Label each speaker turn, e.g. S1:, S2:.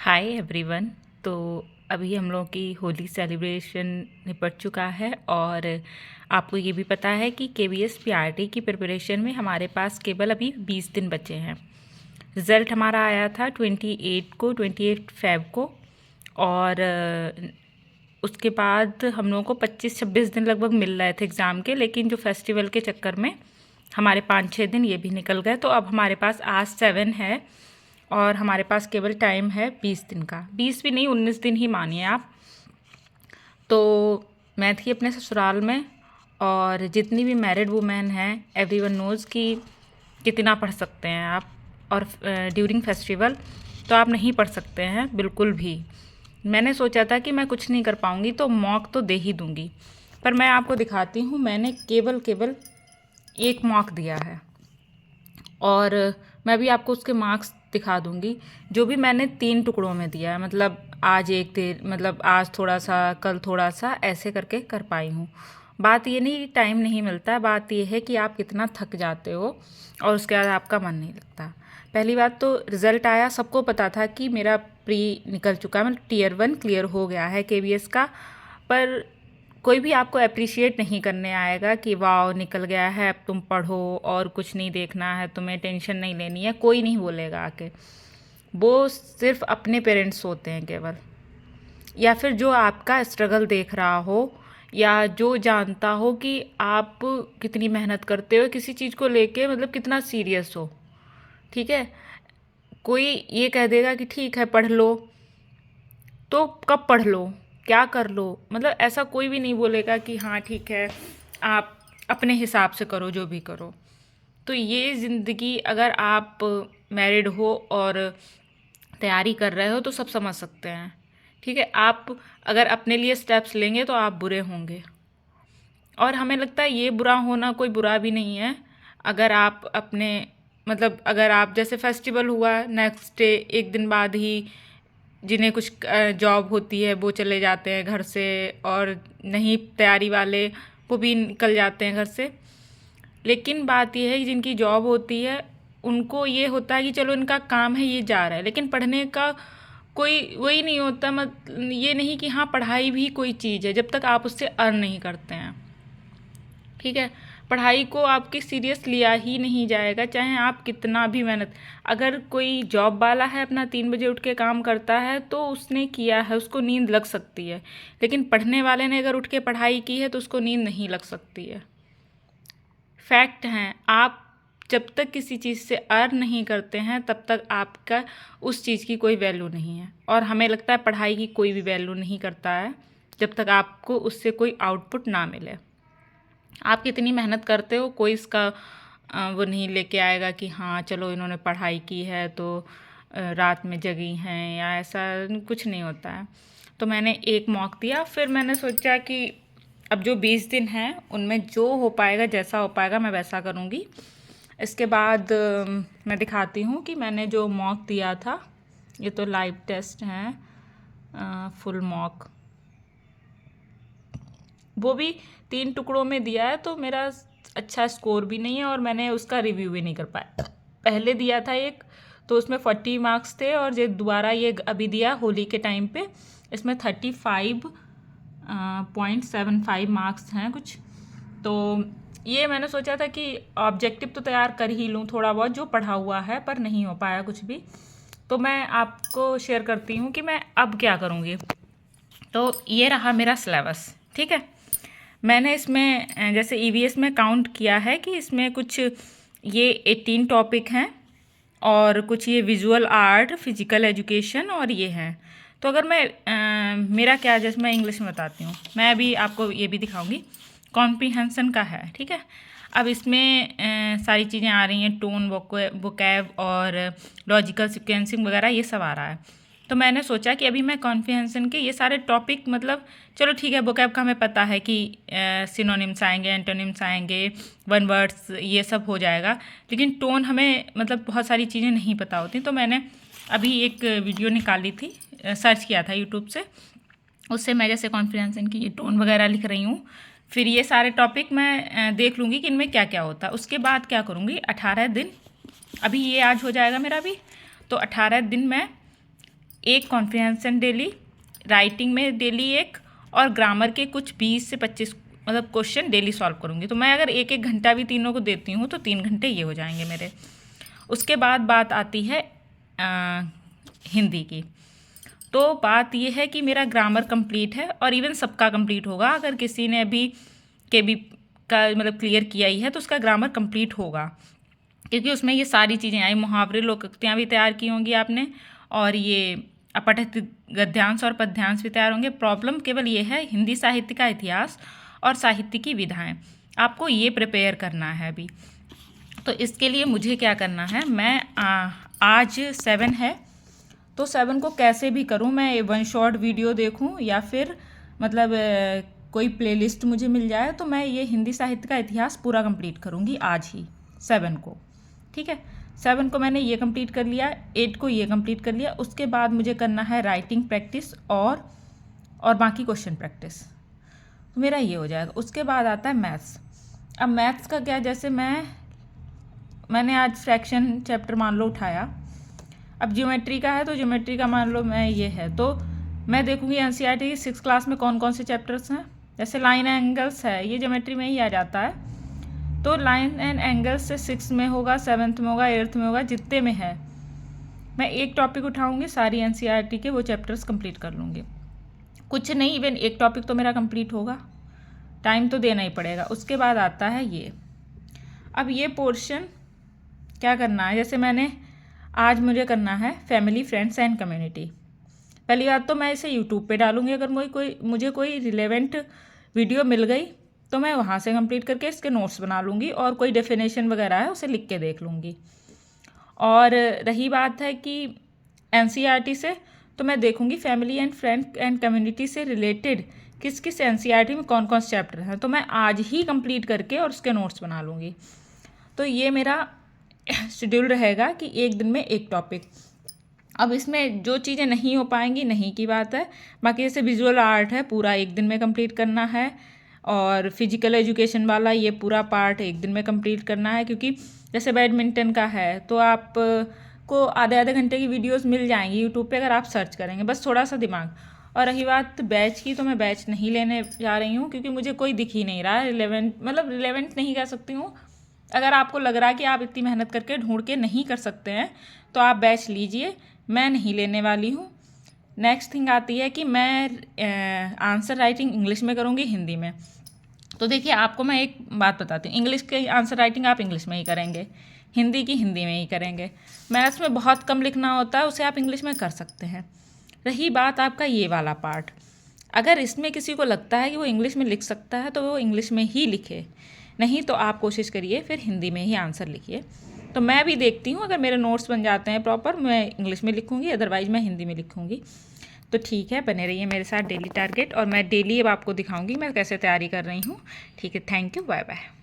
S1: Hi everyone. तो अभी हम लोगों की होली सेलिब्रेशन निपट चुका है और आपको ये भी पता है कि केवीएस पीआरटी की प्रिपरेशन में हमारे पास केवल अभी 20 दिन बचे हैं। रिज़ल्ट हमारा आया था 28 फेब को और उसके बाद हम लोगों को 25-26 दिन लगभग मिल रहे थे एग्ज़ाम के, लेकिन जो फेस्टिवल के चक्कर में हमारे 5-6 दिन ये भी निकल गए। तो अब हमारे पास आज 7 है और हमारे पास केवल टाइम है 20 दिन का। 20 भी नहीं, 19 दिन ही मानिए आप। तो मैं थी अपने ससुराल में और जितनी भी मैरिड वुमेन हैं, एवरीवन नोज़ कि कितना पढ़ सकते हैं आप। और ड्यूरिंग फेस्टिवल तो आप नहीं पढ़ सकते हैं बिल्कुल भी। मैंने सोचा था कि मैं कुछ नहीं कर पाऊँगी तो मॉक तो दे ही दूँगी, पर मैं आपको दिखाती हूँ। मैंने केवल एक मॉक दिया है और मैं भी आपको उसके मार्क्स दिखा दूँगी। जो भी मैंने 3 टुकड़ों में दिया है, मतलब आज एक देर, मतलब आज थोड़ा सा, कल थोड़ा सा, ऐसे करके कर पाई हूँ। बात ये नहीं कि टाइम नहीं मिलता, बात ये है कि आप कितना थक जाते हो और उसके बाद आपका मन नहीं लगता। पहली बात तो रिज़ल्ट आया, सबको पता था कि मेरा प्री निकल चुका है, मतलब टियर 1 क्लियर हो गया है केवीएस का। पर कोई भी आपको अप्रिशिएट नहीं करने आएगा कि वाह निकल गया है, अब तुम पढ़ो और कुछ नहीं देखना है, तुम्हें टेंशन नहीं लेनी है। कोई नहीं बोलेगा आके। वो सिर्फ अपने पेरेंट्स होते हैं केवल, या फिर जो आपका स्ट्रगल देख रहा हो या जो जानता हो कि आप कितनी मेहनत करते हो किसी चीज़ को लेके, मतलब कितना सीरियस हो। ठीक है, कोई ये कह देगा कि ठीक है पढ़ लो, तो कब पढ़ लो, क्या कर लो, मतलब ऐसा कोई भी नहीं बोलेगा कि हाँ ठीक है आप अपने हिसाब से करो जो भी करो। तो ये ज़िंदगी, अगर आप मैरिड हो और तैयारी कर रहे हो तो सब समझ सकते हैं। ठीक है, आप अगर अपने लिए स्टेप्स लेंगे तो आप बुरे होंगे। और हमें लगता है ये बुरा होना कोई बुरा भी नहीं है। अगर आप अपने, मतलब अगर आप, जैसे फेस्टिवल हुआ नेक्स्ट डे, एक दिन बाद ही जिन्हें कुछ जॉब होती है वो चले जाते हैं घर से, और नहीं तैयारी वाले वो भी निकल जाते हैं घर से। लेकिन बात यह है कि जिनकी जॉब होती है उनको ये होता है कि चलो इनका काम है ये जा रहा है, लेकिन पढ़ने का कोई वही नहीं होता। ये नहीं कि हाँ पढ़ाई भी कोई चीज़ है जब तक आप उससे अर्न नहीं करते हैं। ठीक है, पढ़ाई को आपके सीरियस लिया ही नहीं जाएगा, चाहे आप कितना भी मेहनत। अगर कोई जॉब वाला है, अपना 3 बजे उठ के काम करता है तो उसने किया है, उसको नींद लग सकती है। लेकिन पढ़ने वाले ने अगर उठ के पढ़ाई की है तो उसको नींद नहीं लग सकती है। फैक्ट हैं, आप जब तक किसी चीज़ से अर्न नहीं करते हैं तब तक आपका उस चीज़ की कोई वैल्यू नहीं है। और हमें लगता है पढ़ाई की कोई भी वैल्यू नहीं करता है जब तक आपको उससे कोई आउटपुट ना मिले। आप कितनी मेहनत करते हो, कोई इसका वो नहीं लेके आएगा कि हाँ चलो इन्होंने पढ़ाई की है तो रात में जगी हैं, या ऐसा कुछ नहीं होता है। तो मैंने एक मॉक दिया, फिर मैंने सोचा कि अब जो 20 दिन हैं उनमें जो हो पाएगा, जैसा हो पाएगा मैं वैसा करूँगी। इसके बाद मैं दिखाती हूँ कि मैंने जो मॉक दिया था, ये तो लाइव टेस्ट हैं, फुल मॉक, वो भी 3 टुकड़ों में दिया है। तो मेरा अच्छा स्कोर भी नहीं है और मैंने उसका रिव्यू भी नहीं कर पाया। पहले दिया था एक, तो उसमें 40 मार्क्स थे, और जो दोबारा ये अभी दिया होली के टाइम पे, इसमें 35.75 मार्क्स हैं कुछ। तो ये मैंने सोचा था कि ऑब्जेक्टिव तो तैयार कर ही लूँ थोड़ा बहुत जो पढ़ा हुआ है, पर नहीं हो पाया कुछ भी। तो मैं आपको शेयर करती हूँ कि मैं अब क्या करूँगी। तो ये रहा मेरा सिलेबस। ठीक है, मैंने इसमें जैसे ईवीएस में काउंट किया है कि इसमें कुछ ये 18 टॉपिक हैं और कुछ ये विजुअल आर्ट, फिजिकल एजुकेशन और ये हैं। तो अगर मैं मेरा क्या, जैसे मैं इंग्लिश में बताती हूँ, मैं अभी आपको ये भी दिखाऊंगी, कॉम्प्रीहेंशन का है। ठीक है, अब इसमें सारी चीज़ें आ रही हैं, टोन, वोकैब और लॉजिकल सीक्वेंसिंग वगैरह, ये सब आ रहा है। तो मैंने सोचा कि अभी मैं कॉम्प्रीहेंशन के ये सारे टॉपिक, मतलब चलो ठीक है वोकैब का हमें पता है कि सिनोनिम्स आएंगे, एंटोनिम्स आएंगे, वन वर्ड्स, ये सब हो जाएगा। लेकिन टोन हमें, मतलब बहुत सारी चीज़ें नहीं पता होती। तो मैंने अभी एक वीडियो निकाली थी, सर्च किया था यूट्यूब से, उससे मैं जैसे कॉम्प्रीहेंशन की ये टोन वगैरह लिख रही हूँ। फिर ये सारे टॉपिक मैं देख लूँगी कि इनमें क्या क्या होता है। उसके बाद क्या करूँगी, 18 दिन, अभी ये आज हो जाएगा मेरा भी, तो 18 दिन मैं एक कॉम्प्रिहेंशन डेली, राइटिंग में डेली एक, और ग्रामर के कुछ 20 से 25 मतलब क्वेश्चन डेली सॉल्व करूँगी। तो मैं अगर एक एक घंटा भी तीनों को देती हूँ तो 3 घंटे ये हो जाएंगे मेरे। उसके बाद बात आती है हिंदी की। तो बात ये है कि मेरा ग्रामर कंप्लीट है, और इवन सबका कंप्लीट होगा। अगर किसी ने अभी केबी का मतलब क्लियर किया ही है तो उसका ग्रामर कंप्लीट होगा, क्योंकि उसमें ये सारी चीज़ें आई, मुहावरे लोकोक्तियाँ भी तैयार की होंगी आपने, और ये अपठित गद्यांश और पद्यांश भी तैयार होंगे। प्रॉब्लम केवल ये है हिंदी साहित्य का इतिहास और साहित्य की विधाएं, आपको ये प्रिपेयर करना है अभी। तो इसके लिए मुझे क्या करना है, मैं आज 7 है तो 7 को कैसे भी करूँ, मैं 1 शॉर्ट वीडियो देखूँ या फिर मतलब कोई प्लेलिस्ट मुझे मिल जाए, तो मैं ये हिंदी साहित्य का इतिहास पूरा कंप्लीट करूँगी आज ही 7 को। ठीक है, 7 को मैंने ये कंप्लीट कर लिया, 8 को ये कंप्लीट कर लिया। उसके बाद मुझे करना है राइटिंग प्रैक्टिस और बाकी क्वेश्चन प्रैक्टिस, तो मेरा ये हो जाएगा। उसके बाद आता है मैथ्स। अब मैथ्स का क्या, जैसे मैंने आज फ्रैक्शन चैप्टर मान लो उठाया, अब ज्योमेट्री का है तो ज्योमेट्री का मान लो मैं ये है, तो मैं देखूँगी एनसीईआरटी की 6th क्लास में कौन कौन से चैप्टर्स हैं। जैसे लाइन एंगल्स है, ये ज्योमेट्री में ही आ जाता है, तो लाइन एंड एंगल्स से 6 में होगा, 7th में होगा, 8th में होगा, जितने में है मैं एक टॉपिक उठाऊँगी, सारी एनसीईआरटी के वो चैप्टर्स कंप्लीट कर लूँगी। कुछ नहीं, इवन एक टॉपिक तो मेरा कंप्लीट होगा, टाइम तो देना ही पड़ेगा। उसके बाद आता है ये, अब ये पोर्शन क्या करना है, जैसे मैंने आज मुझे करना है फैमिली, फ्रेंड्स एंड कम्युनिटी। पहली बात तो मैं इसे यूट्यूब पे डालूँगी, अगर मुझे कोई रिलेवेंट वीडियो मिल गई तो मैं वहाँ से कंप्लीट करके इसके नोट्स बना लूँगी, और कोई डेफिनेशन वगैरह है उसे लिख के देख लूँगी। और रही बात है कि एनसीईआरटी से, तो मैं देखूँगी family and friend and community से रिलेटेड किस किस एनसीईआरटी में कौन कौन से चैप्टर हैं, तो मैं आज ही कंप्लीट करके और उसके नोट्स बना लूँगी। तो ये मेरा शेड्यूल रहेगा कि एक दिन में एक टॉपिक। अब इसमें जो चीज़ें नहीं हो पाएंगी नहीं की बात है, बाकी जैसे विजुअल आर्ट है पूरा एक दिन में कंप्लीट करना है, और फिजिकल एजुकेशन वाला ये पूरा पार्ट एक दिन में कंप्लीट करना है, क्योंकि जैसे बैडमिंटन का है तो आप को आधे घंटे की वीडियोस मिल जाएंगी यूट्यूब पे अगर आप सर्च करेंगे, बस थोड़ा सा दिमाग। और रही बात बैच की, तो मैं बैच नहीं लेने जा रही हूँ, क्योंकि मुझे कोई दिख ही नहीं रहा है रिलेवेंट, मतलब रिलेवेंट नहीं कह सकती हूँ। अगर आपको लग रहा है कि आप इतनी मेहनत करके ढूंढ के नहीं कर सकते हैं तो आप बैच लीजिए, मैं नहीं लेने वाली हूँ। नेक्स्ट थिंग आती है कि मैं आंसर राइटिंग इंग्लिश में करूँगी, हिंदी में। तो देखिए आपको मैं एक बात बताती हूँ, इंग्लिश के आंसर राइटिंग आप इंग्लिश में ही करेंगे, हिंदी की हिंदी में ही करेंगे। मैथ्स में बहुत कम लिखना होता है, उसे आप इंग्लिश में कर सकते हैं। रही बात आपका ये वाला पार्ट, अगर इसमें किसी को लगता है कि वो इंग्लिश में लिख सकता है तो वो इंग्लिश में ही लिखे, नहीं तो आप कोशिश करिए फिर हिंदी में ही आंसर लिखिए। तो मैं भी देखती हूँ, अगर मेरे नोट्स बन जाते हैं प्रॉपर, मैं इंग्लिश में लिखूँगी, अदरवाइज़ मैं हिंदी में लिखूँगी। तो ठीक है, बने रहिए मेरे साथ डेली टारगेट, और मैं डेली अब आपको दिखाऊँगी मैं कैसे तैयारी कर रही हूँ। ठीक है, थैंक यू, बाय बाय।